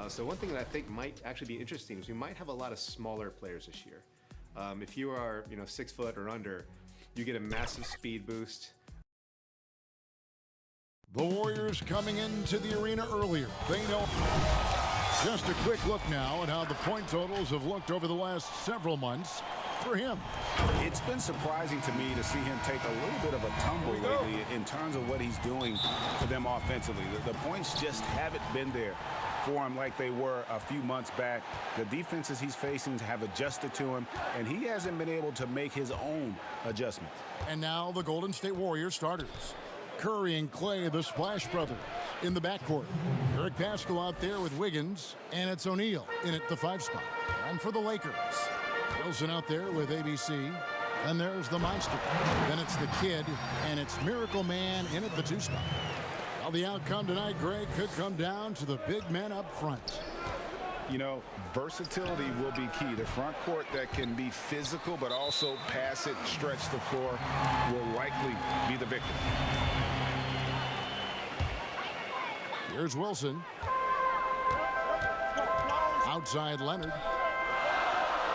So one thing that I think might actually be interesting is we might have a lot of smaller players this year. If you are, 6 foot or under, you get a massive speed boost. The Warriors coming into the arena earlier. They know. Just a quick look now at how the point totals have looked over the last several months for him. It's been surprising to me to see him take a little bit of a tumble lately in terms of what he's doing for them offensively. The points just haven't been there for him like they were a few months back. The defenses he's facing have adjusted to him, and he hasn't been able to make his own adjustments. And now the Golden State Warriors starters. Curry and Klay, the Splash Brothers, in the backcourt. Eric Pascal out there with Wiggins, and it's O'Neal in at the 5 spot. And for the Lakers, Wilson out there with ABC. And there's the Monster. Then it's the Kid, and it's Miracle Man in at the 2 spot. Well, the outcome tonight, Greg, could come down to the big men up front. Versatility will be key. The front court that can be physical but also pass it, stretch the floor will likely be the victor. Here's Wilson. Outside Leonard.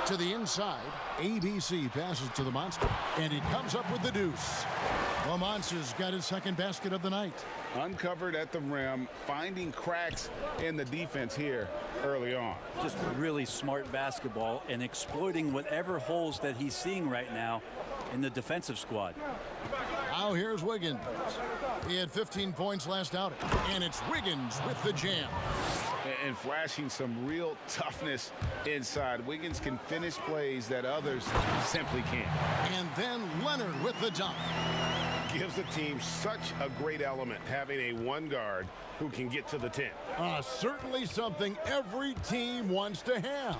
To the inside. ABC passes to the Monster. And he comes up with the deuce. The Monster's got his second basket of the night. Uncovered at the rim, finding cracks in the defense here early on. Just really smart basketball and exploiting whatever holes that he's seeing right now in the defensive squad. Now here's Wiggins. He had 15 points last outing. And it's Wiggins with the jam. And flashing some real toughness inside. Wiggins can finish plays that others simply can't. And then Leonard with the dunk. Gives the team such a great element having a one guard who can get to the 10. Certainly something every team wants to have.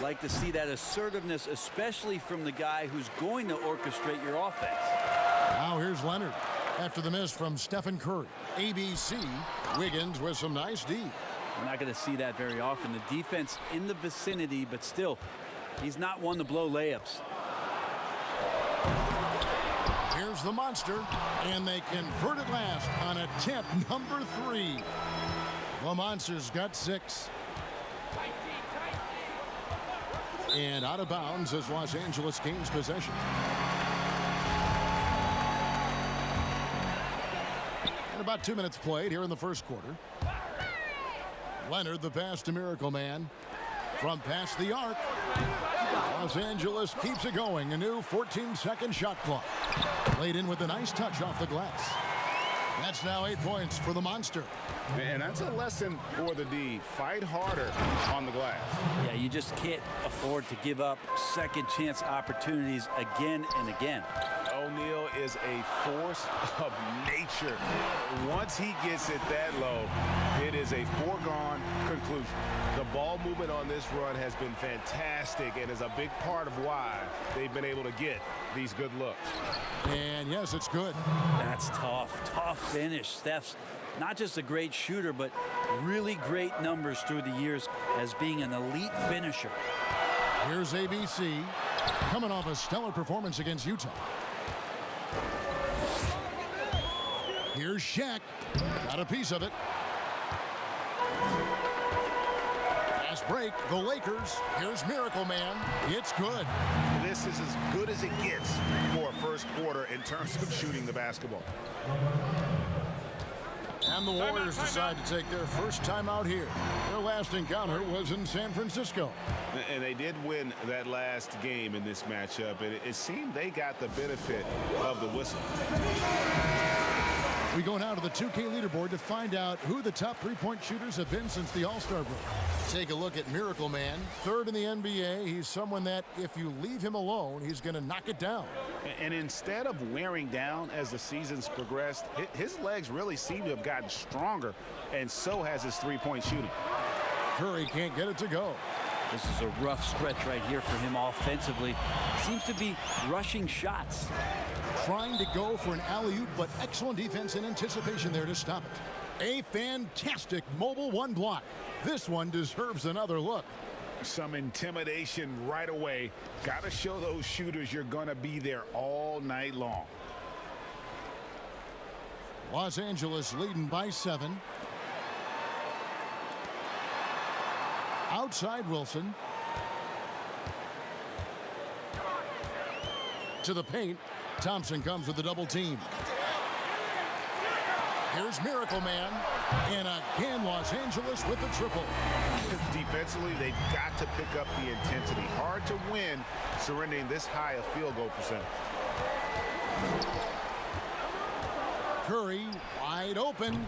Like to see that assertiveness, especially from the guy who's going to orchestrate your offense. Now here's Leonard after the miss from Stephen Curry. ABC, Wiggins with some nice D. We're not going to see that very often. The defense in the vicinity, but still, he's not one to blow layups. Here's the Monster, and they convert at last on attempt number 3. The Monster's got 6. And out of bounds as Los Angeles gains possession. And about 2 minutes played here in the first quarter. Leonard, the pass to Miracle Man. From past the arc. Los Angeles keeps it going. A new 14-second shot clock. Laid in with a nice touch off the glass. That's now 8 points for the Monster. And that's a lesson for the D. Fight harder on the glass. Yeah, you just can't afford to give up second chance opportunities again and again. O'Neal is a force of nature. Once he gets it that low, it is a foregone conclusion. The ball movement on this run has been fantastic and is a big part of why they've been able to get these good looks. And yes, it's good. That's tough. Tough finish. Steph's not just a great shooter, but really great numbers through the years as being an elite finisher. Here's ABC coming off a stellar performance against Utah. Here's Shaq. Got a piece of it. Fast break. The Lakers. Here's Miracle Man. It's good. This is as good as it gets for a first quarter in terms of shooting the basketball. And the Warriors decide to take their first time out here. Their last encounter was in San Francisco. And they did win that last game in this matchup. And it seemed they got the benefit of the whistle. We go now to the 2K leaderboard to find out who the top three-point shooters have been since the All-Star break. Take a look at Miracle Man. Third in the NBA. He's someone that if you leave him alone, he's going to knock it down. And instead of wearing down as the season's progressed, his legs really seem to have gotten stronger, and so has his three-point shooting. Curry can't get it to go. This is a rough stretch right here for him offensively. Seems to be rushing shots. Trying to go for an alley-oop, but excellent defense and anticipation there to stop it. A fantastic mobile one block. This one deserves another look. Some intimidation right away. Got to show those shooters you're going to be there all night long. Los Angeles leading by 7. Outside Wilson. To the paint. Thompson comes with the double team. Here's Miracle Man. And again, Los Angeles with the triple. Defensively, they've got to pick up the intensity. Hard to win surrendering this high a field goal percentage. Curry wide open.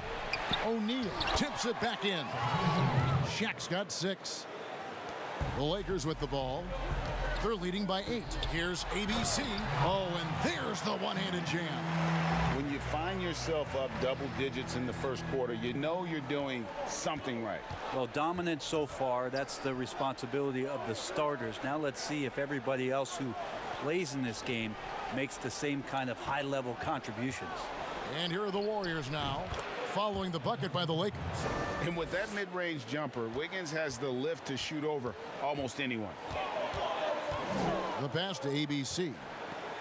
O'Neal tips it back in. Shaq's got 6. The Lakers with the ball. They're leading by 8. Here's ABC. Oh, and there's the one-handed jam. When you find yourself up double digits in the first quarter, you know you're doing something right. Well, dominant so far. That's the responsibility of the starters. Now let's see if everybody else who plays in this game makes the same kind of high-level contributions. And here are the Warriors now, following the bucket by the Lakers. And with that mid-range jumper, Wiggins has the lift to shoot over almost anyone. The pass to ABC.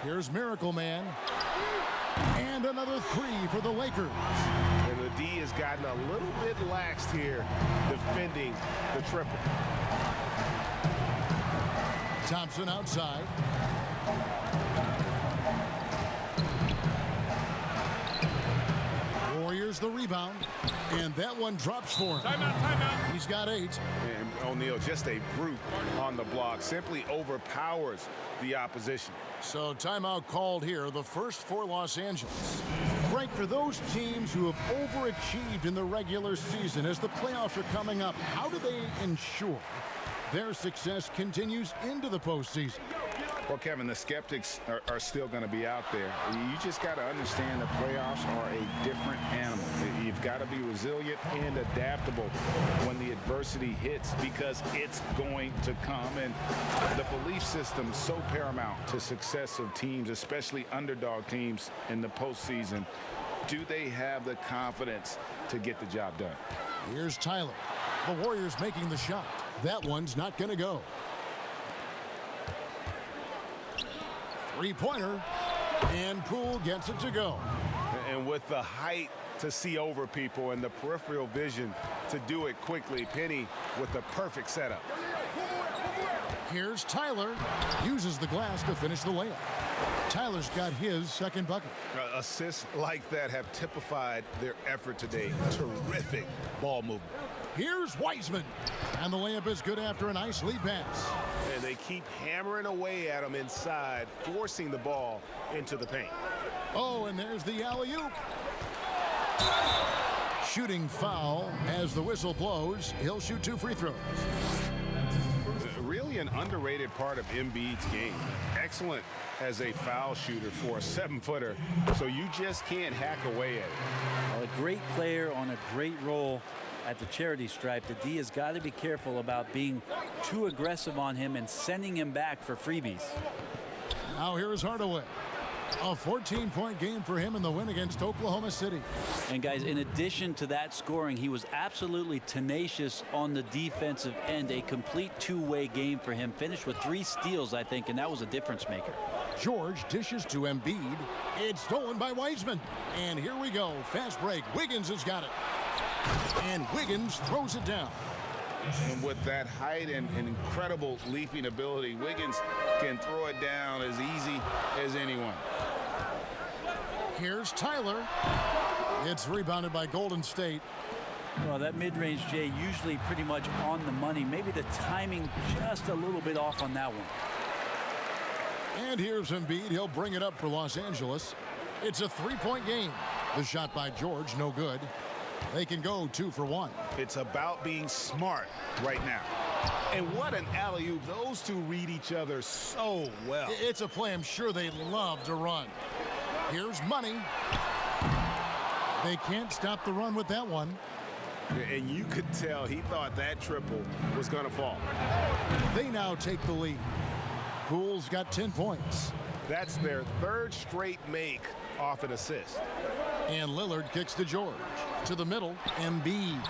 Here's Miracle Man. And another 3 for the Lakers. And the D has gotten a little bit laxed here defending the triple. Thompson outside. Warriors the rebound. And that one drops for him. Timeout. He's got 8. And O'Neal, just a brute on the block, simply overpowers the opposition. So timeout called here, the first for Los Angeles. Frank, for those teams who have overachieved in the regular season, as the playoffs are coming up, how do they ensure their success continues into the postseason? Well, Kevin, the skeptics are still going to be out there. You just got to understand the playoffs are a different animal. You've got to be resilient and adaptable when the adversity hits, because it's going to come. And the belief system is so paramount to success of teams, especially underdog teams in the postseason. Do they have the confidence to get the job done? Here's Tyler. The Warriors making the shot. That one's not going to go. Three-pointer, and Poole gets it to go. And with the height to see over people and the peripheral vision to do it quickly, Penny with the perfect setup. Here's Tyler. Uses the glass to finish the layup. Tyler's got his second bucket. Assists like that have typified their effort today. Terrific ball movement. Here's Wiseman. And the layup is good after a nice lead pass. And they keep hammering away at him inside, forcing the ball into the paint. Oh, and there's the alley-oop. Shooting foul as the whistle blows. He'll shoot 2 free throws. Really an underrated part of Embiid's game. Excellent as a foul shooter for a 7-footer, so you just can't hack away at it. Well, a great player on a great role at the charity stripe. The D has got to be careful about being too aggressive on him and sending him back for freebies. Now here's Hardaway. A 14-point game for him in the win against Oklahoma City. And guys, in addition to that scoring, he was absolutely tenacious on the defensive end. A complete two-way game for him. Finished with 3 steals, I think, and that was a difference maker. George dishes to Embiid. It's stolen by Wiseman. And here we go. Fast break. Wiggins has got it. And Wiggins throws it down. And with that height and incredible leaping ability, Wiggins can throw it down as easy as anyone. Here's Tyler. It's rebounded by Golden State. Well, that mid-range, Jay, usually pretty much on the money. Maybe the timing just a little bit off on that one. And here's Embiid. He'll bring it up for Los Angeles. It's a 3-point game. The shot by George, no good. They can go 2 for 1. It's about being smart right now. And what an alley-oop. Those two read each other so well. It's a play I'm sure they love to run. Here's Money. They can't stop the run with that one. And you could tell he thought that triple was going to fall. They now take the lead. Poole's got 10 points. That's their 3rd straight make off an assist. And Lillard kicks to George. To the middle, Embiid.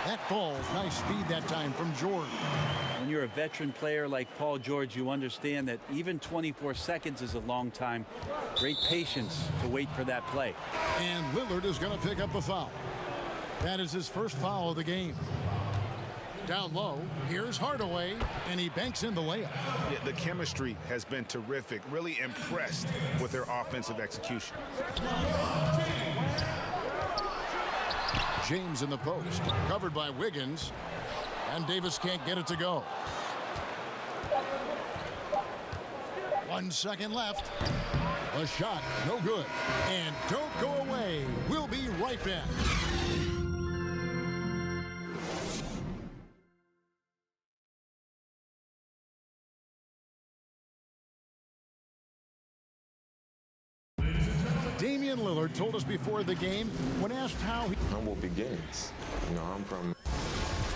That falls. Nice speed that time from George. When you're a veteran player like Paul George, you understand that even 24 seconds is a long time. Great patience to wait for that play. And Lillard is going to pick up a foul. That is his first foul of the game. Down low, here's Hardaway, and he banks in the layup. Yeah, the chemistry has been terrific. Really impressed with their offensive execution. James in the post, covered by Wiggins, and Davis can't get it to go. 1 second left. A shot, no good. And don't go away. We'll be right back. Damian Lillard told us before the game, when asked how he... Humble beginnings. You know, I'm from...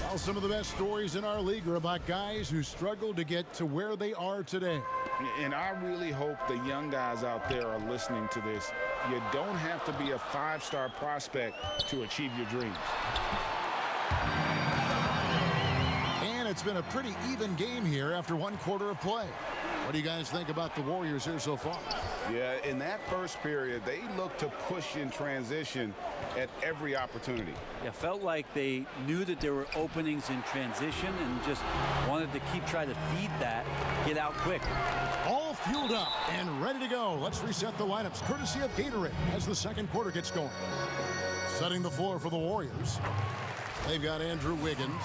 Well, some of the best stories in our league are about guys who struggled to get to where they are today. And I really hope the young guys out there are listening to this. You don't have to be a 5-star prospect to achieve your dreams. And it's been a pretty even game here after 1 quarter of play. What do you guys think about the Warriors here so far? Yeah, in that first period, they looked to push in transition at every opportunity. Yeah, felt like they knew that there were openings in transition and just wanted to try to feed that, get out quick. All fueled up and ready to go. Let's reset the lineups, courtesy of Gatorade, as the second quarter gets going. Setting the floor for the Warriors. They've got Andrew Wiggins.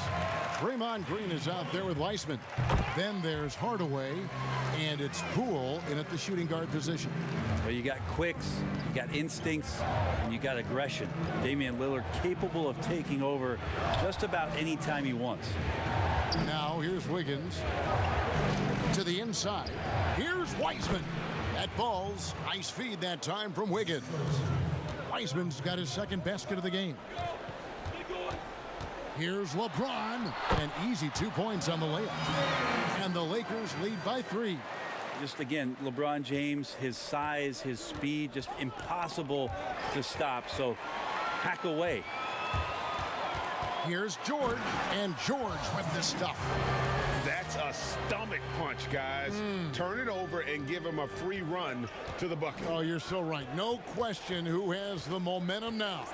Draymond Green is out there with Weissman. Then there's Hardaway, and it's Poole in at the shooting guard position. Well, you got quicks, you got instincts, and you got aggression. Damian Lillard capable of taking over just about any time he wants. Now here's Wiggins to the inside. Here's Weissman. That falls. Nice feed that time from Wiggins. Weissman's got his second basket of the game. Here's LeBron, an easy 2 points on the layup. And the Lakers lead by 3. Just again, LeBron James, his size, his speed, just impossible to stop. So hack away. Here's George, and George with the stuff. That's a stomach punch, guys. Turn it over and give him a free run to the bucket. Oh, you're so right. No question who has the momentum now.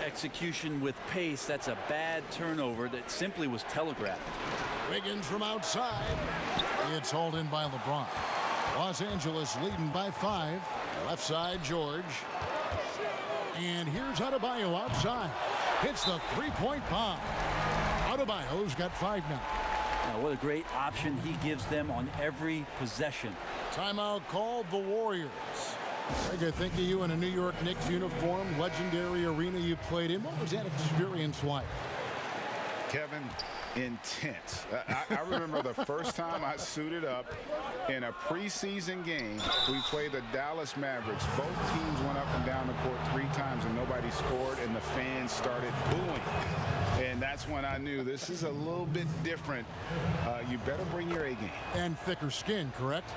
Execution with pace, that's a bad turnover that simply was telegraphed. Wiggins from outside. It's hauled in by LeBron. Los Angeles leading by 5. Left side, George. And here's Adebayo outside. Hits the three-point bomb. Adebayo's got 5 now. Now, what a great option he gives them on every possession. Timeout called the Warriors. Greg, I think of you in a New York Knicks uniform, legendary arena you played in. What was that experience like? Kevin, intense. I remember the first time I suited up in a preseason game. We played the Dallas Mavericks. Both teams went up and down the court 3 times and nobody scored, and the fans started booing. And that's when I knew this is a little bit different. You better bring your A game. And thicker skin, correct?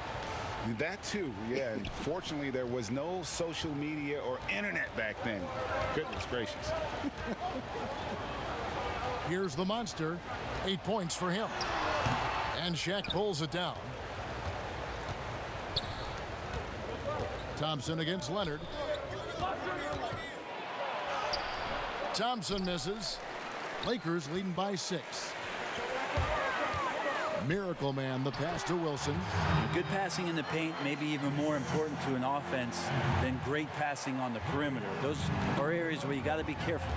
That too, yeah. And fortunately, there was no social media or internet back then. Goodness gracious. Here's the monster. 8 points for him. And Shaq pulls it down. Thompson against Leonard. Thompson misses. Lakers leading by 6. Miracle Man, the pass to Wilson. Good passing in the paint, maybe even more important to an offense than great passing on the perimeter. Those are areas where you got to be careful.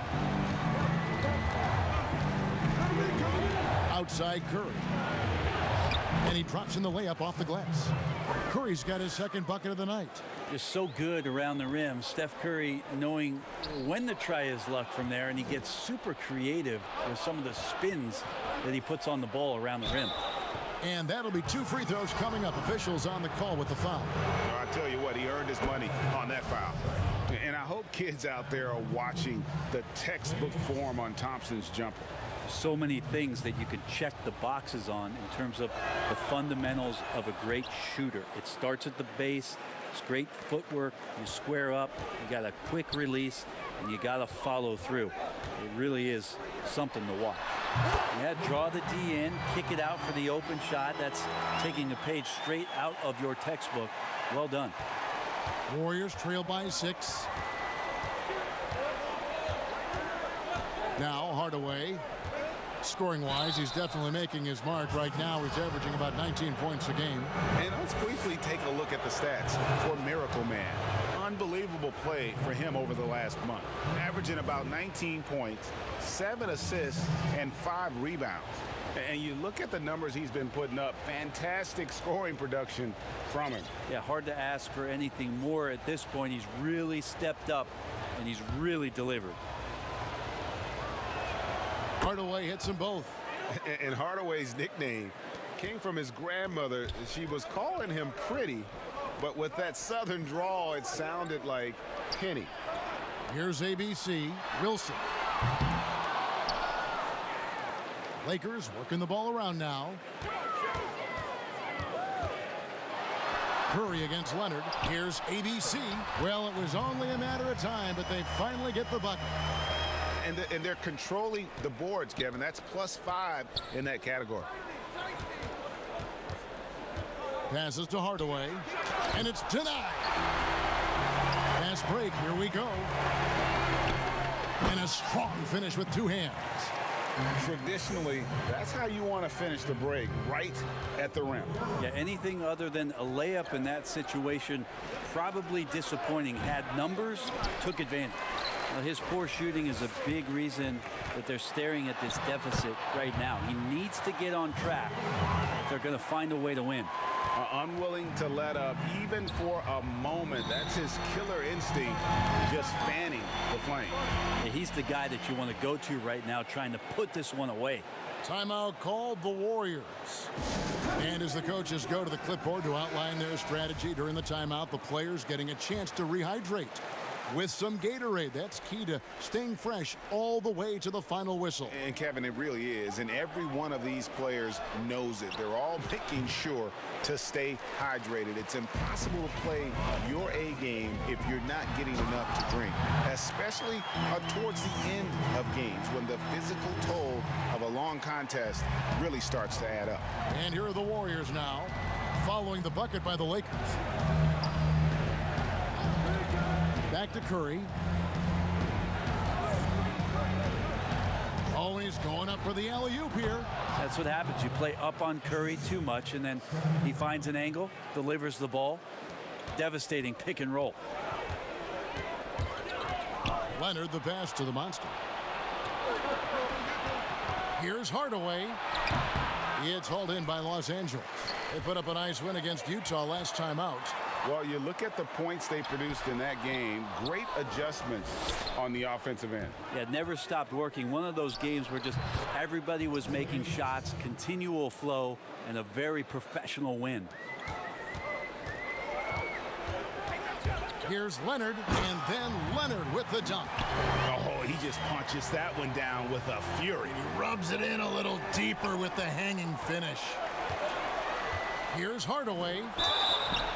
Outside Curry. And he drops in the layup off the glass. Curry's got his second bucket of the night. Just so good around the rim. Steph Curry knowing when to try his luck from there, and he gets super creative with some of the spins that he puts on the ball around the rim. And that'll be 2 free throws coming up. Officials on the call with the foul. I tell you what, he earned his money on that foul. And I hope kids out there are watching the textbook form on Thompson's jumper. So many things that you can check the boxes on in terms of the fundamentals of a great shooter. It starts at the base. It's great footwork. You square up. You got a quick release, and you got to follow through. It really is something to watch. Yeah, draw the D in, kick it out for the open shot. That's taking a page straight out of your textbook. Well done. Warriors trail by 6. Now Hardaway. Scoring-wise, he's definitely making his mark. Right now, he's averaging about 19 points a game. And let's briefly take a look at the stats for Miracle Man. Unbelievable play for him over the last month. Averaging about 19 points, 7 assists, and 5 rebounds. And you look at the numbers he's been putting up, fantastic scoring production from him. Yeah, hard to ask for anything more at this point. He's really stepped up, and he's really delivered. Hardaway hits them both. And Hardaway's nickname came from his grandmother. She was calling him pretty, but with that southern drawl, it sounded like Penny. Here's ABC, Wilson. Lakers working the ball around now. Curry against Leonard. Here's ABC. Well, it was only a matter of time, but they finally get the bucket. And they're controlling the boards, Kevin. That's +5 in that category. Passes to Hardaway, and it's denied. Fast break, here we go. And a strong finish with 2 hands. Traditionally, that's how you want to finish the break, right at the rim. Yeah, anything other than a layup in that situation, probably disappointing. Had numbers, took advantage. Well, his poor shooting is a big reason that they're staring at this deficit right now. He needs to get on track if they're going to find a way to win. Unwilling to let up even for a moment. That's his killer instinct, just fanning the flame. Yeah, he's the guy that you want to go to right now, trying to put this one away. Timeout called the Warriors. And as the coaches go to the clipboard to outline their strategy during the timeout, the players getting a chance to rehydrate with some Gatorade. That's key to staying fresh all the way to the final whistle. And Kevin, it really is. And every one of these players knows it. They're all making sure to stay hydrated. It's impossible to play your A game if you're not getting enough to drink, especially towards the end of games when the physical toll of a long contest really starts to add up. And here are the Warriors now, following the bucket by the Lakers. Back to Curry. Always going up for the alley-oop here. That's what happens. You play up on Curry too much, and then he finds an angle, delivers the ball. Devastating pick and roll. Leonard, the pass to the monster. Here's Hardaway. It's hauled in by Los Angeles. They put up a nice win against Utah last time out. Well, you look at the points they produced in that game. Great adjustments on the offensive end. Yeah, never stopped working. One of those games where just everybody was making shots, continual flow, and a very professional win. Here's Leonard, and then Leonard with the dunk. Oh, he just punches that one down with a fury. He rubs it in a little deeper with the hanging finish. Here's Hardaway.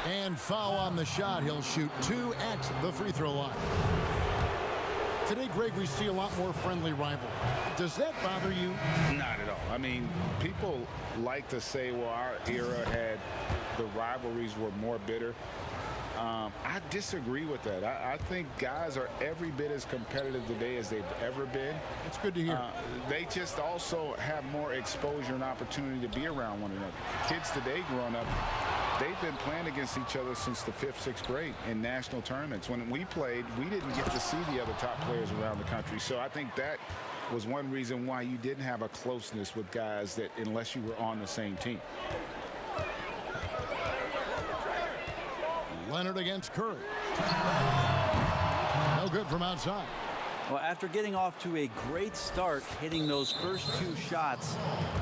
And foul on the shot. He'll shoot 2 at the free throw line. Today, Greg, we see a lot more friendly rivalry. Does that bother you? Not at all. I mean, people like to say, well, our era had the rivalries were more bitter. I disagree with that. I think guys are every bit as competitive today as they've ever been. It's good to hear. They just also have more exposure and opportunity to be around one another. Kids today growing up, they've been playing against each other since the 5th, 6th grade in national tournaments. When we played, we didn't get to see the other top players around the country. So I think that was one reason why you didn't have a closeness with guys that unless you were on the same team. Leonard against Curry. No good from outside. Well, after getting off to a great start, hitting those first 2 shots,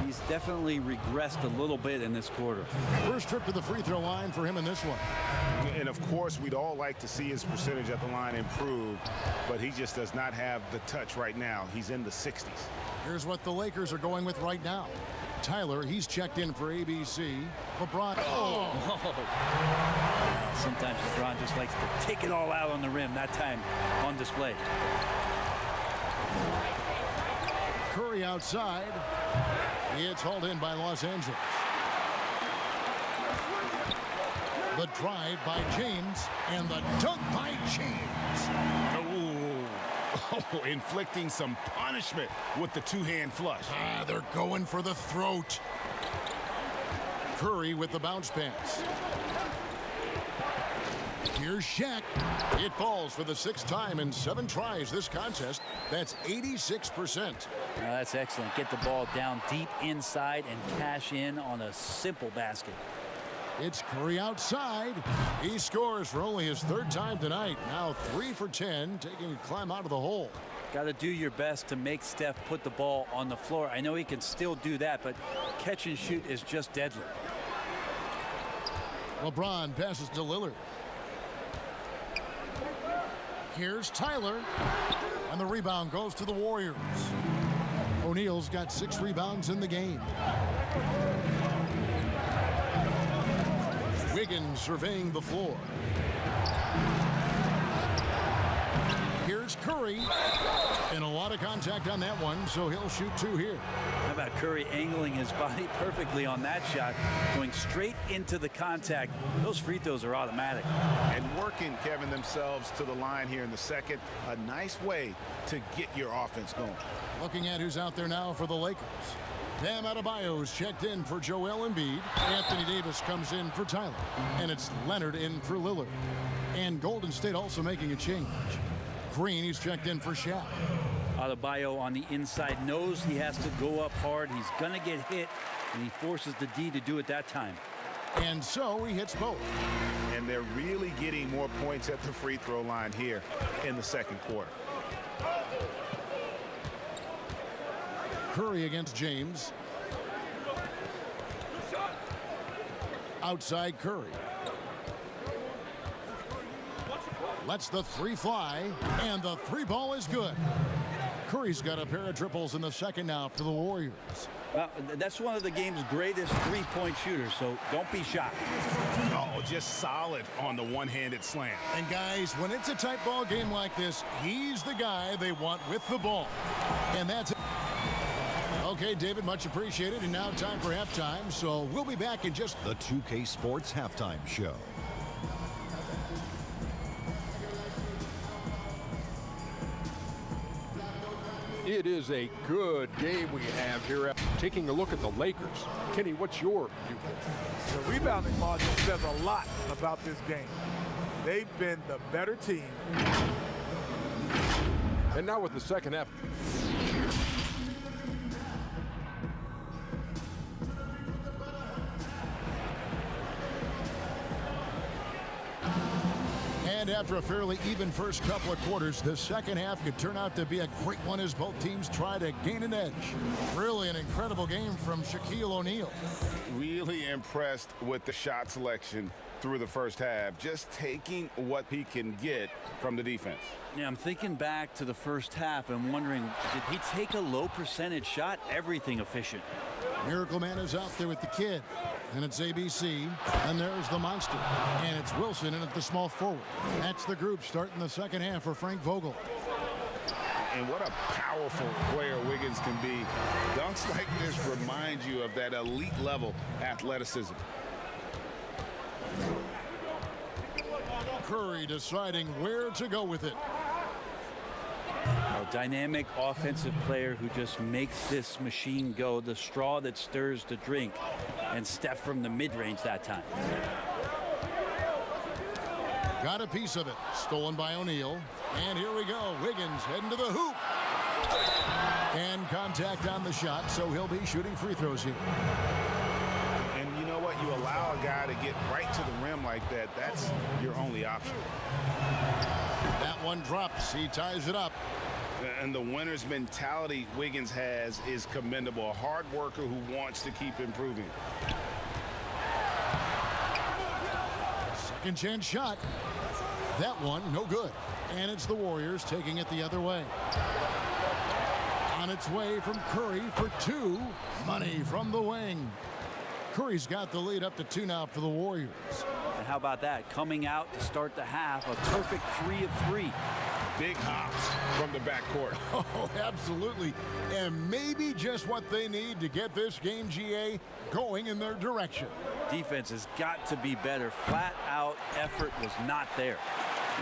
he's definitely regressed a little bit in this quarter. First trip to the free throw line for him in this one. And of course, we'd all like to see his percentage at the line improve, but he just does not have the touch right now. He's in the 60s. Here's what the Lakers are going with right now. Tyler, he's checked in for ABC. LeBron. Sometimes LeBron just likes to take it all out on the rim. That time on display. Curry outside. It's hauled in by Los Angeles. The drive by James and the dunk by James. Oh, inflicting some punishment with the two-hand flush. They're going for the throat. Curry with the bounce pass. Here's Shaq. It falls for the 6th time in 7 tries this contest. That's 86%. That's excellent. Get the ball down deep inside and cash in on a simple basket. It's Curry outside. He scores for only his 3rd time tonight. Now 3 for 10, taking a climb out of the hole. Got to do your best to make Steph put the ball on the floor. I know he can still do that, but catch and shoot is just deadly. LeBron passes to Lillard. Here's Tyler. And the rebound goes to the Warriors. O'Neal's got 6 rebounds in the game. Wiggins surveying the floor. Here's Curry. And a lot of contact on that one, so he'll shoot 2 here. How about Curry angling his body perfectly on that shot, going straight into the contact. Those free throws are automatic. And working, Kevin, themselves to the line here in the second. A nice way to get your offense going. Looking at who's out there now for the Lakers. Bam Adebayo's checked in for Joel Embiid. Anthony Davis comes in for Tyler. And it's Leonard in for Lillard. And Golden State also making a change. Green, he's checked in for Shaq. Adebayo on the inside knows he has to go up hard. He's going to get hit, and he forces the D to do it that time. And so he hits both. And they're really getting more points at the free throw line here in the second quarter. Curry against James. Outside Curry. Lets the 3 fly, and the 3 ball is good. Curry's got a pair of triples in the second now for the Warriors. Well, that's one of the game's greatest three-point shooters, so don't be shocked. Oh, just solid on the one-handed slam. And guys, when it's a tight ball game like this, he's the guy they want with the ball. And that's it. Okay, David, much appreciated. And now time for halftime, so we'll be back in just the 2K Sports Halftime Show. It is a good game we have here. Taking a look at the Lakers. Kenny, what's your viewpoint? The rebounding margin says a lot about this game. They've been the better team. And now with the second half. And after a fairly even first couple of quarters, the second half could turn out to be a great one as both teams try to gain an edge. Really an incredible game from Shaquille O'Neal. Really impressed with the shot selection through the first half, just taking what he can get from the defense. Yeah, I'm thinking back to the first half and wondering, did he take a low percentage shot? Everything efficient. Miracle Man is out there with the kid. And it's ABC. And there's the monster. And it's Wilson in at the small forward. That's the group starting the second half for Frank Vogel. And what a powerful player Wiggins can be. Dunks like this remind you of that elite level athleticism. Curry deciding where to go with it. A dynamic offensive player who just makes this machine go, the straw that stirs the drink. And Steph from the mid-range that time. Got a piece of it. Stolen by O'Neal. And here we go. Wiggins heading to the hoop. And contact on the shot, so he'll be shooting free throws here. And you know what? You allow a guy to get right to the rim like that. That's your only option. That one drops. He ties it up. And the winner's mentality Wiggins has is commendable. A hard worker who wants to keep improving. Second chance shot. That one, no good. And it's the Warriors taking it the other way. On its way from Curry for 2. Money from the wing. Curry's got the lead up to 2 now for the Warriors. And how about that? Coming out to start the half, a perfect 3 of 3. Big hops from the backcourt. Oh, absolutely. And maybe just what they need to get this game, GA, going in their direction. Defense has got to be better. Flat out effort was not there.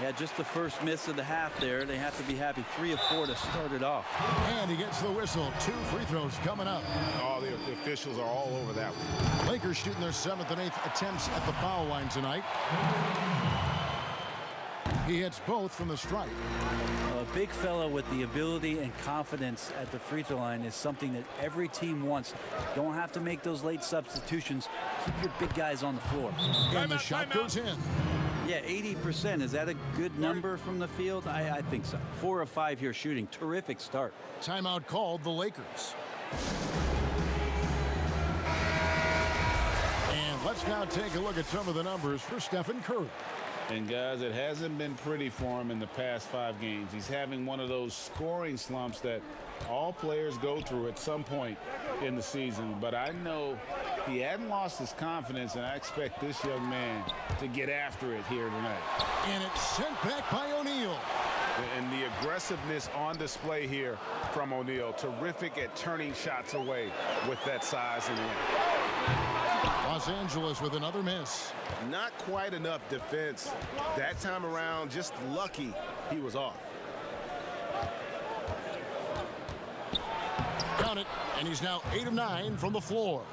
Yeah, just the first miss of the half there. They have to be happy. 3 of 4 to start it off. And he gets the whistle. 2 free throws coming up. Oh, the officials are all over that one. Lakers shooting their 7th and 8th attempts at the foul line tonight. He hits both from the stripe. A big fella with the ability and confidence at the free throw line is something that every team wants. Don't have to make those late substitutions. Keep your big guys on the floor. And the shot goes in. Yeah, 80%. Is that a good number from the field? I think so. 4 of 5 here shooting. Terrific start. Timeout called the Lakers. And let's now take a look at some of the numbers for Stephen Curry. And guys, it hasn't been pretty for him in the past 5 games. He's having one of those scoring slumps that all players go through at some point in the season. But I know he hadn't lost his confidence, and I expect this young man to get after it here tonight. And it's sent back by O'Neal. And the aggressiveness on display here from O'Neal. Terrific at turning shots away with that size and length. Los Angeles with another miss. Not quite enough defense. That time around, just lucky he was off. Count it, and he's now 8 of 9 from the floor.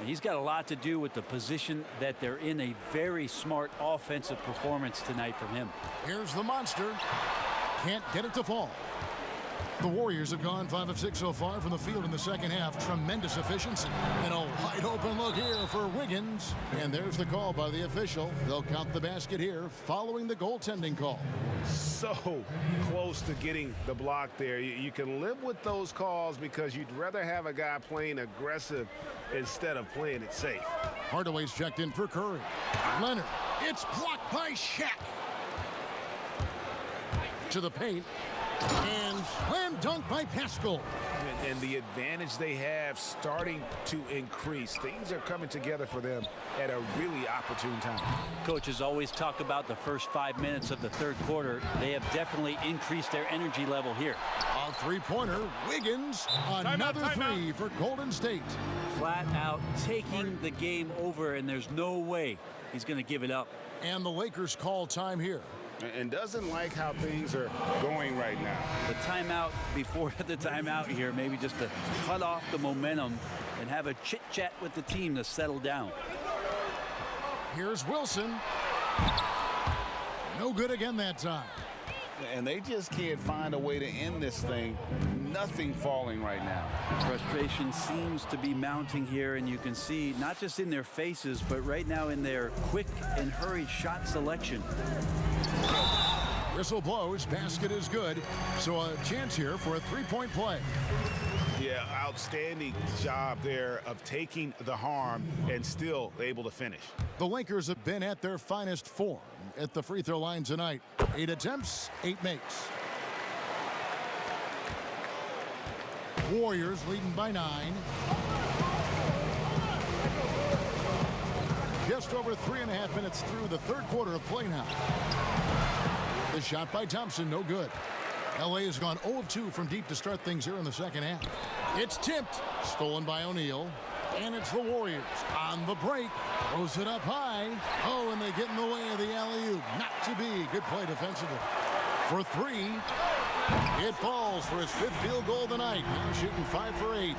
He's got a lot to do with the position that they're in. A very smart offensive performance tonight from him. Here's the monster. Can't get it to fall. The Warriors have gone 5 of 6 so far from the field in the second half. Tremendous efficiency. And a wide open look here for Wiggins. And there's the call by the official. They'll count the basket here following the goaltending call. So close to getting the block there. You can live with those calls because you'd rather have a guy playing aggressive instead of playing it safe. Hardaway's checked in for Curry. Leonard. It's blocked by Shaq. To the paint. And slam dunk by Pascal. And the advantage they have starting to increase. Things are coming together for them at a really opportune time. Coaches always talk about the first 5 minutes of the third quarter. They have definitely increased their energy level here. A three-pointer. Wiggins. Another three for Golden State. Flat out taking the game over, and there's no way he's going to give it up. And the Lakers call time here. And doesn't like how things are going right now. The timeout before the timeout here, maybe just to cut off the momentum and have a chit-chat with the team to settle down. Here's Wilson. No good again that time. And they just can't find a way to end this thing. Nothing falling right now. Frustration seems to be mounting here, and you can see not just in their faces, but right now in their quick and hurried shot selection. Whistle blows, basket is good, so a chance here for a three-point play. Yeah, outstanding job there of taking the harm and still able to finish. The Lakers have been at their finest form at the free throw line tonight. 8 attempts, 8 makes. Warriors leading by 9. Just over 3.5 minutes through the third quarter of play now. The shot by Thompson, no good. LA has gone 0 of 2 from deep to start things here in the second half. It's tipped, stolen by O'Neal, and it's the Warriors on the break. Throws it up high. Oh, and they get in the way of the alley-oop. Not to be. Good play defensively. For 3, it falls for his 5th field goal of the night. Now shooting 5 for 8.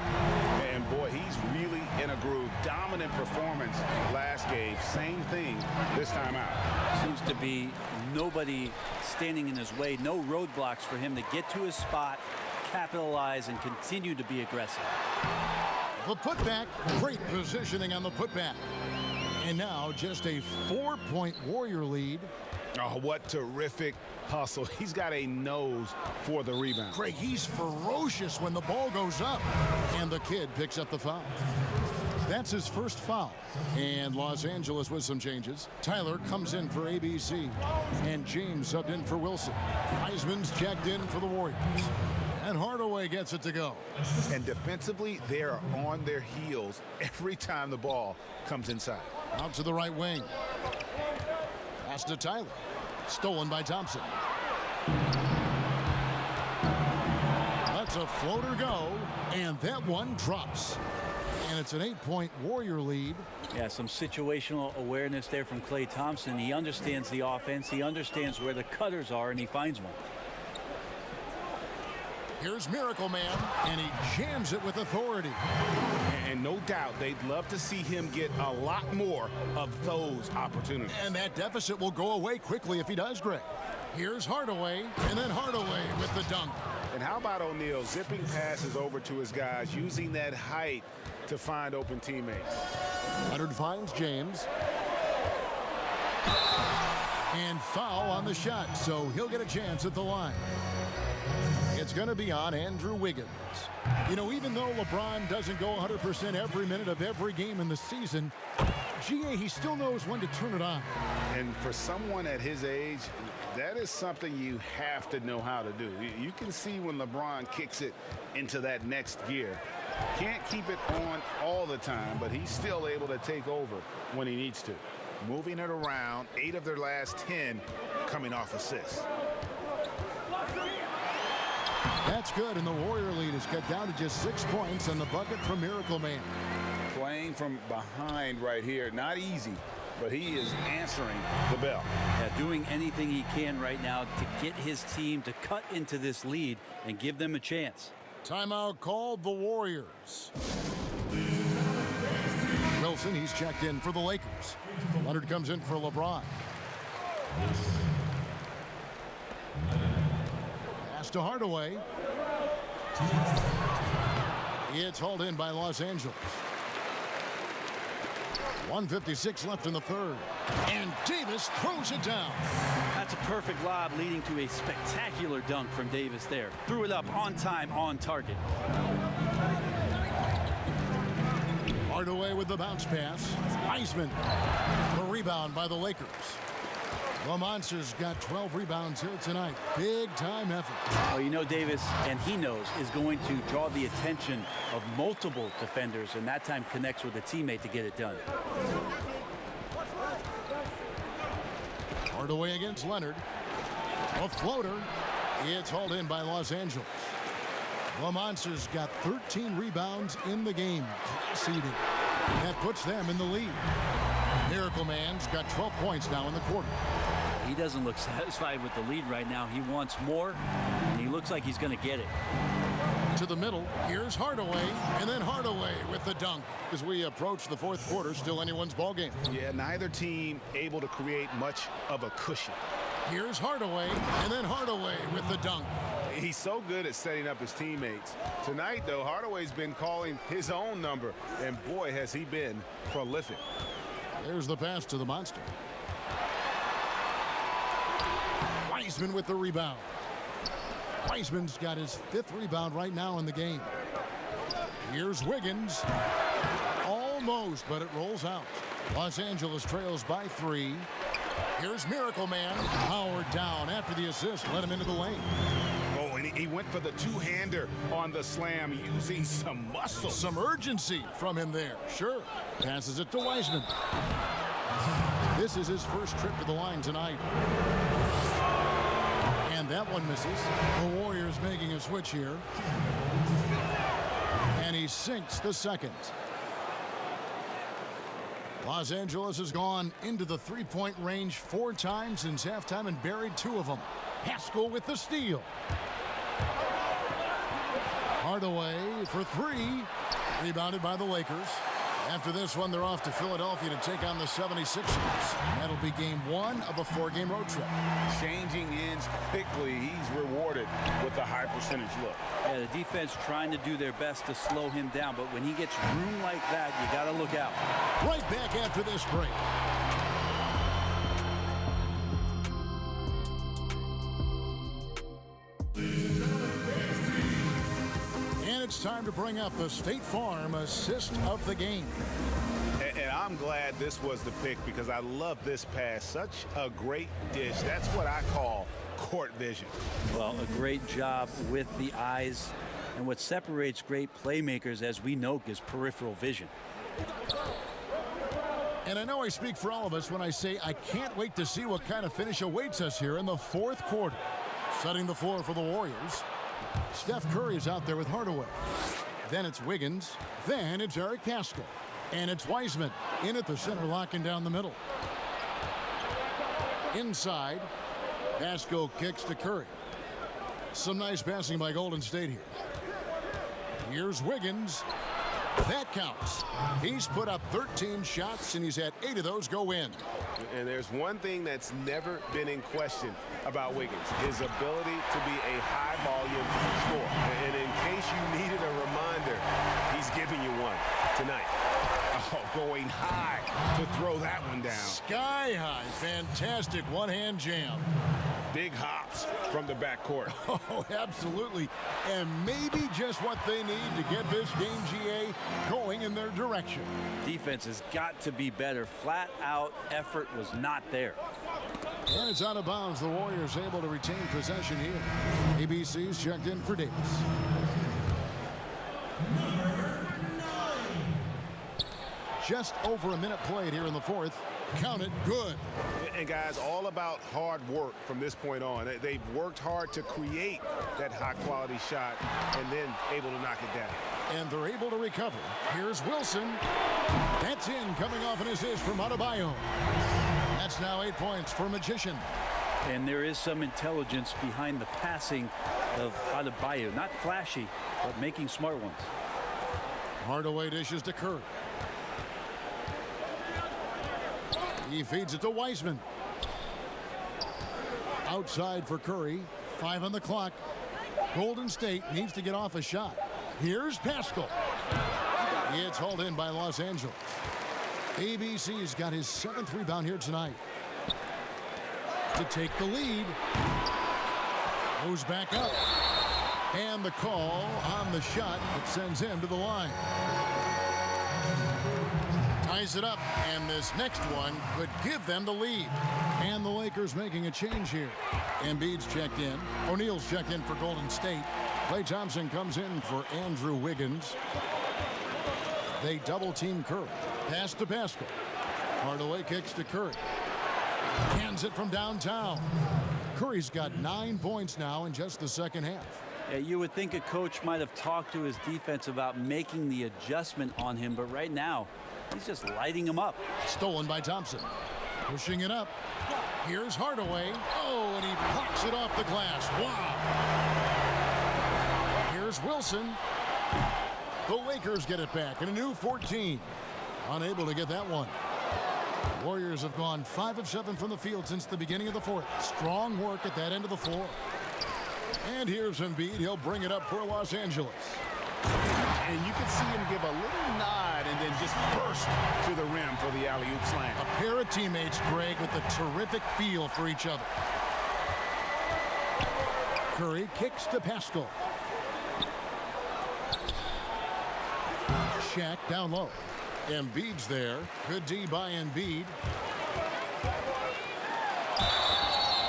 And boy, he's really in a groove. Dominant performance last game. Same thing this time out. Seems to be nobody standing in his way. No roadblocks for him to get to his spot, capitalize, and continue to be aggressive. The putback. Great positioning on the putback. And now just a 4-point Warrior lead. Oh, what terrific hustle. He's got a nose for the rebound. Craig, he's ferocious when the ball goes up. And the kid picks up the foul. That's his first foul. And Los Angeles with some changes. Tyler comes in for ABC. And James subbed in for Wilson. Heisman's checked in for the Warriors. And Hardaway gets it to go. And defensively, they are on their heels every time the ball comes inside. Out to the right wing. Pass to Tyler. Stolen by Thompson. Lets a floater go. And that one drops. And it's an 8-point Warrior lead. Yeah, some situational awareness there from K.Thompson. He understands the offense. He understands where the cutters are, and he finds one. Here's Miracle Man, and he jams it with authority. And no doubt they'd love to see him get a lot more of those opportunities. And that deficit will go away quickly if he does, Greg. Here's Hardaway, and then Hardaway with the dunk. And how about O'Neal zipping passes over to his guys, using that height to find open teammates. Leonard finds James. And foul on the shot, so he'll get a chance at the line. It's going to be on Andrew Wiggins. You know, even though LeBron doesn't go 100% every minute of every game in the season, GA, he still knows when to turn it on. And for someone at his age, that is something you have to know how to do. You can see when LeBron kicks it into that next gear. Can't keep it on all the time, but he's still able to take over when he needs to. Moving it around, 8 of their last 10 coming off assists. That's good, and the Warrior lead is cut down to just 6 points on the bucket from Miracle Man. Playing from behind right here, not easy, but he is answering the bell. Yeah, doing anything he can right now to get his team to cut into this lead and give them a chance. Timeout called the Warriors. Wilson, he's checked in for the Lakers. Leonard comes in for LeBron. Pass to Hardaway. It's hauled in by Los Angeles. 1:56 left in the third. And Davis throws it down. That's a perfect lob leading to a spectacular dunk from Davis there. Threw it up on time, on target. Hardaway with the bounce pass. Wiseman. The rebound by the Lakers. The Monsters got 12 rebounds here tonight. Big time effort. Well, you know, Davis, and he knows, is going to draw the attention of multiple defenders, and that time connects with a teammate to get it done. Hardaway against Leonard. A floater. It's hauled in by Los Angeles. The Monsters got 13 rebounds in the game. Seeded. That puts them in the lead. Miracle Man's got 12 points now in the quarter. He doesn't look satisfied with the lead right now. He wants more, and he looks like he's going to get it. To the middle, here's Hardaway, and then Hardaway with the dunk. As we approach the fourth quarter, still anyone's ball game. Yeah, neither team able to create much of a cushion. Here's Hardaway, and then Hardaway with the dunk. He's so good at setting up his teammates. Tonight, though, Hardaway's been calling his own number, and boy, has he been prolific. There's the pass to the Monster. Wiseman with the rebound. Wiseman's got his 5th rebound right now in the game. Here's Wiggins. Almost, but it rolls out. Los Angeles trails by 3. Here's Miracle Man. Powered down after the assist. Let him into the lane. Oh, and he went for the two-hander on the slam, using some muscle. Some urgency from him there. Sure. Passes it to Wiseman. This is his first trip to the line tonight. And that one misses. The Warriors making a switch here. And he sinks the second. Los Angeles has gone into the three-point range 4 times since halftime and buried 2 of them. Haskell with the steal. Hardaway for 3. Rebounded by the Lakers. After this one, they're off to Philadelphia to take on the 76ers. That'll be game 1 of a 4-game road trip. Changing ends quickly. He's rewarded with a high percentage look. Yeah, the defense trying to do their best to slow him down, but when he gets room like that, you got to look out. Right back after this break. It's time to bring up the State Farm assist of the game. And I'm glad this was the pick because I love this pass. Such a great dish. That's what I call court vision. Well, a great job with the eyes. And what separates great playmakers, as we know, is peripheral vision. And I know I speak for all of us when I say I can't wait to see what kind of finish awaits us here in the fourth quarter. Setting the floor for the Warriors. Steph Curry is out there with Hardaway. Then it's Wiggins. Then it's Eric Haskell. And it's Wiseman in at the center, locking down the middle. Inside, Pascal kicks to Curry. Some nice passing by Golden State here. Here's Wiggins. That counts. He's put up 13 shots, and he's had 8 of those go in. And there's one thing that's never been in question about Wiggins, his ability to be a high-volume scorer. And in case you needed a reminder, he's giving you one tonight. Oh, going high to throw that one down. Sky high. Fantastic one-hand jam. Big hops from the backcourt. Oh, absolutely. And maybe just what they need to get this game, GA, going in their direction. Defense has got to be better. Flat out effort was not there. And it's out of bounds. The Warriors able to retain possession here. ABC's checked in for Davis. Just over a minute played here in the fourth. Count it, good. And guys, all about hard work from this point on. They've worked hard to create that high-quality shot and then able to knock it down. And they're able to recover. Here's Wilson. That's in, coming off an assist from Adebayo. That's now 8 points for Magician. And there is some intelligence behind the passing of Adebayo. Not flashy, but making smart ones. Hardaway dishes to Curry. He feeds it to Wiseman. Outside for Curry. 5 on the clock. Golden State needs to get off a shot. Here's Pascal. It's hauled in by Los Angeles. ABC's got his 7th rebound here tonight. To take the lead. Goes back up. And the call on the shot that sends him to the line. Ties it up, and this next one could give them the lead. And the Lakers making a change here. Embiid's checked in. O'Neal's checked in for Golden State. K.Thompson comes in for Andrew Wiggins. They double-team Curry. Pass to Pascal. Hardaway kicks to Curry. Hands it from downtown. Curry's got 9 points now in just the second half. Yeah, you would think a coach might have talked to his defense about making the adjustment on him, but right now, he's just lighting him up. Stolen by Thompson. Pushing it up. Here's Hardaway. Oh, and he blocks it off the glass. Wow. Here's Wilson. The Lakers get it back in a new 14. Unable to get that one. Warriors have gone 5 of 7 from the field since the beginning of the fourth. Strong work at that end of the floor. And here's Embiid. He'll bring it up for Los Angeles. And you can see him give a little nod and then just burst to the rim for the alley-oop slam. A pair of teammates, Greg, with a terrific feel for each other. Curry kicks to Pascal. Shaq down low. Embiid's there. Good D by Embiid.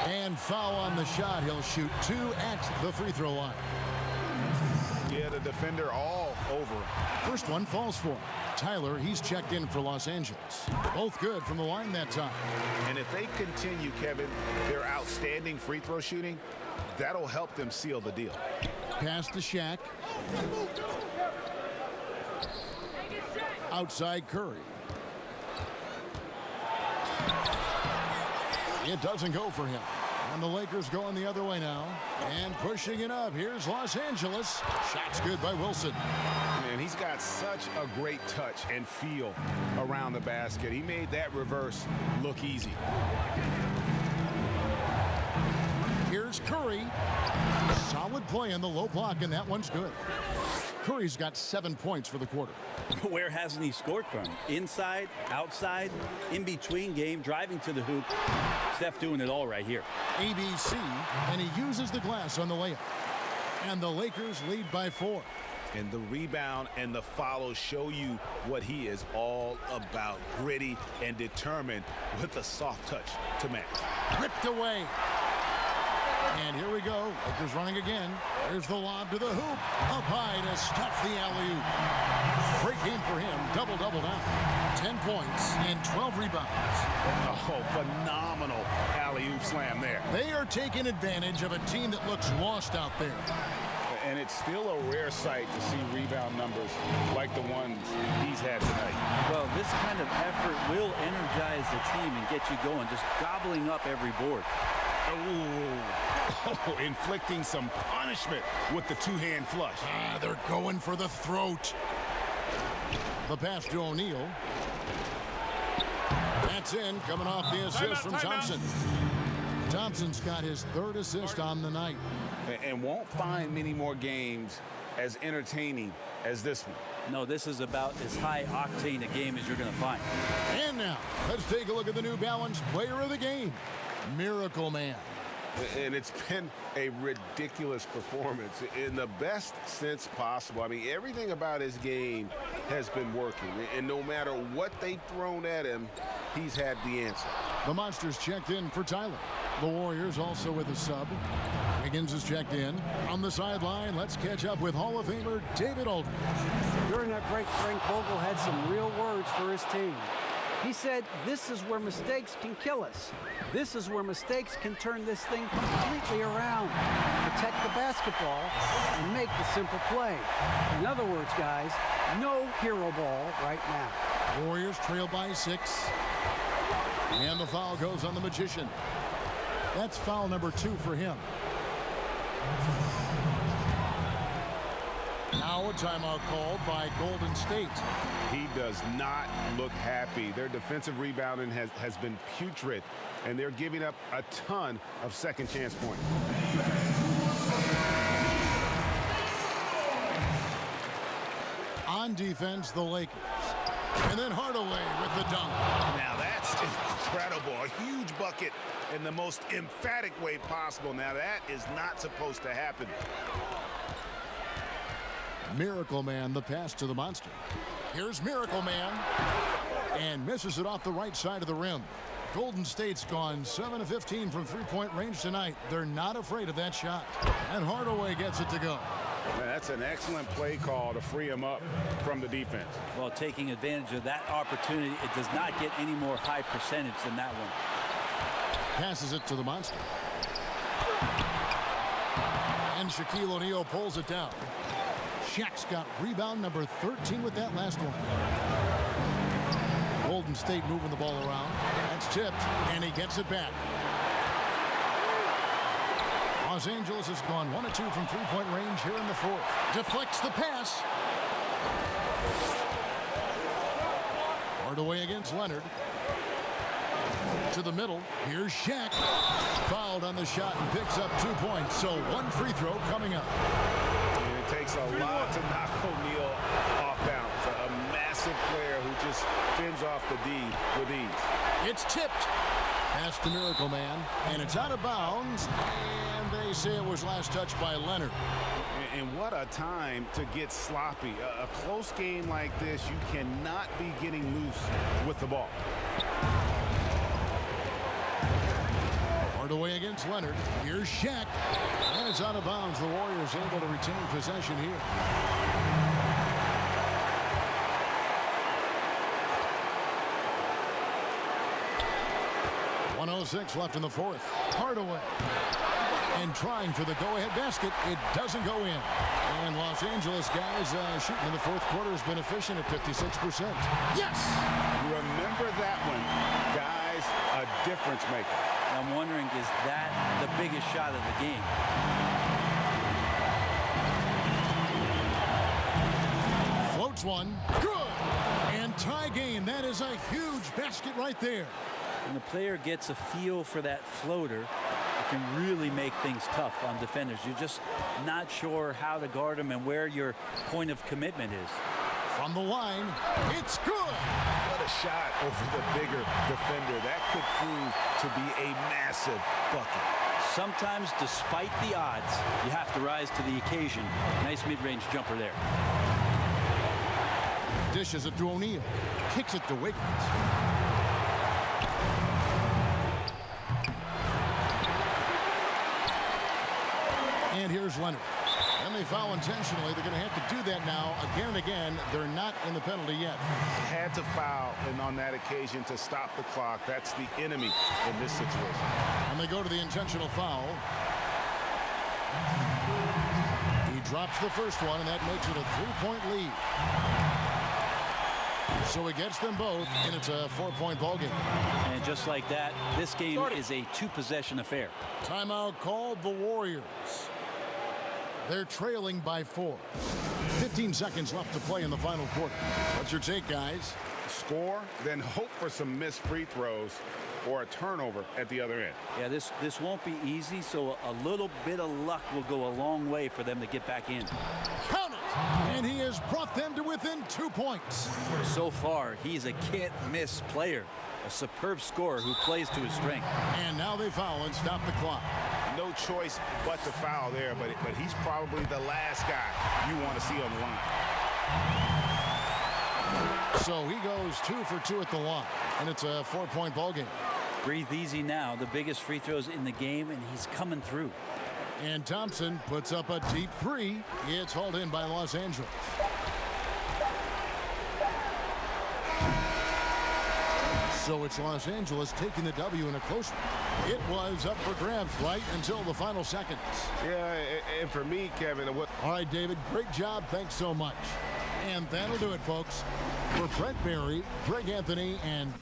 And foul on the shot. He'll shoot 2 at the free throw line. Yeah, the defender all over him. First one falls for him. Tyler, he's checked in for Los Angeles. Both good from the line that time. And if they continue, Kevin, their outstanding free throw shooting, that'll help them seal the deal. Pass to Shaq. Outside Curry. It doesn't go for him. And the Lakers going the other way now. And pushing it up. Here's Los Angeles. Shot's good by Wilson. Man, he's got such a great touch and feel around the basket. He made that reverse look easy. Here's Curry. Solid play in the low block, and that one's good. Curry's got 7 points for the quarter. Where hasn't he scored from? Inside, outside, in between game, driving to the hoop. Steph doing it all right here. ABC, and he uses the glass on the layup. And the Lakers lead by 4. And the rebound and the follow show you what he is all about. Gritty and determined with a soft touch to match. Ripped away. And here we go. Lakers running again. There's the lob to the hoop. Up high to stuff the alley-oop. Great game for him. Double-double now. 10 points and 12 rebounds. Oh, phenomenal alley-oop slam there. They are taking advantage of a team that looks lost out there. And it's still a rare sight to see rebound numbers like the ones he's had tonight. Well, this kind of effort will energize the team and get you going, just gobbling up every board. Oh, inflicting some punishment with the two-hand flush. They're going for the throat. The pass to O'Neal. That's in, coming off the assist from Thompson. Thompson's got his third assist on the night. And won't find many more games as entertaining as this one. No, this is about as high octane a game as you're going to find. And now, let's take a look at the New Balance Player of the Game, Miracle Man. And it's been a ridiculous performance in the best sense possible. I mean, everything about his game has been working. And no matter what they've thrown at him, he's had the answer. The Monsters checked in for Tyler. The Warriors also with a sub. Wiggins is checked in. On the sideline, let's catch up with Hall of Famer David Aldridge. During that break, Frank Vogel had some real words for his team. He said, "This is where mistakes can kill us. This is where mistakes can turn this thing completely around. Protect the basketball and make the simple play." In other words, guys, no hero ball right now. Warriors trail by 6. And the foul goes on the Magician. That's foul number 2 for him. Now a timeout called by Golden State. He does not look happy. Their defensive rebounding has been putrid, and they're giving up a ton of second chance points. On defense, the Lakers. And then Hardaway with the dunk. Now that's incredible. A huge bucket in the most emphatic way possible. Now that is not supposed to happen. Miracle Man, the pass to the Monster. Here's Miracle Man. And misses it off the right side of the rim. Golden State's gone 7 of 15 from three-point range tonight. They're not afraid of that shot. And Hardaway gets it to go. That's an excellent play call to free him up from the defense. Well, taking advantage of that opportunity, it does not get any more high percentage than that one. Passes it to the Monster. And Shaquille O'Neal pulls it down. Shaq's got rebound number 13 with that last one. Golden State moving the ball around. That's tipped, and he gets it back. Los Angeles has gone 1 of 2 from three-point range here in the fourth. Deflects the pass. Hardaway against Leonard. To the middle. Here's Shaq. Fouled on the shot and picks up 2 points. So 1 free throw coming up. And it takes a lot to knock O'Neal off balance. A massive player who just fins off the D with ease. It's tipped. Pass to Miracle Man. And it's out of bounds. And they say it was last touched by Leonard. And what a time to get sloppy. A close game like this, you cannot be getting loose with the ball. Hardaway against Leonard. Here's Shaq. And it's out of bounds. The Warriors able to retain possession here. .106 left in the fourth. Hardaway. And trying for the go-ahead basket. It doesn't go in. And Los Angeles guys shooting in the fourth quarter has been efficient at 56%. Yes! Remember that one. Guys, a difference maker. I'm wondering, is that the biggest shot of the game? Floats one. Good! And tie game. That is a huge basket right there. When the player gets a feel for that floater, it can really make things tough on defenders. You're just not sure how to guard them and where your point of commitment is. From the line, it's good. What a shot over the bigger defender. That could prove to be a massive bucket. Sometimes, despite the odds, you have to rise to the occasion. Nice mid-range jumper there. Dishes it to O'Neal. Kicks it to Wiggins. And here's Leonard. And they foul intentionally. They're going to have to do that now again and again. They're not in the penalty yet. Had to foul, and on that occasion to stop the clock. That's the enemy in this situation. And they go to the intentional foul. He drops the first one, and that makes it a 3-point lead. So he gets them both, and it's a 4-point ball game. And just like that, this game is a 2-possession affair. Timeout called the Warriors. They're trailing by 4. 15 seconds left to play in the final quarter. What's your take, guys? Score, then hope for some missed free throws or a turnover at the other end. Yeah, this won't be easy, so a little bit of luck will go a long way for them to get back in. Count it! And he has brought them to within 2 points. So far, he's a can't-miss player, a superb scorer who plays to his strength. And now they foul and stop the clock. No choice but to foul there, but he's probably the last guy you want to see on the line. So he goes 2 for 2 at the line, and it's a 4-point ball game. Breathe easy now. The biggest free throws in the game, and he's coming through. And Thompson puts up a deep 3. It's hauled in by Los Angeles. So it's Los Angeles taking the W in a close one. It was up for grabs right until the final seconds. Yeah, and for me, Kevin, all right, David, great job. Thanks so much. And that'll do it, folks. For Brett Barry, Greg Anthony, and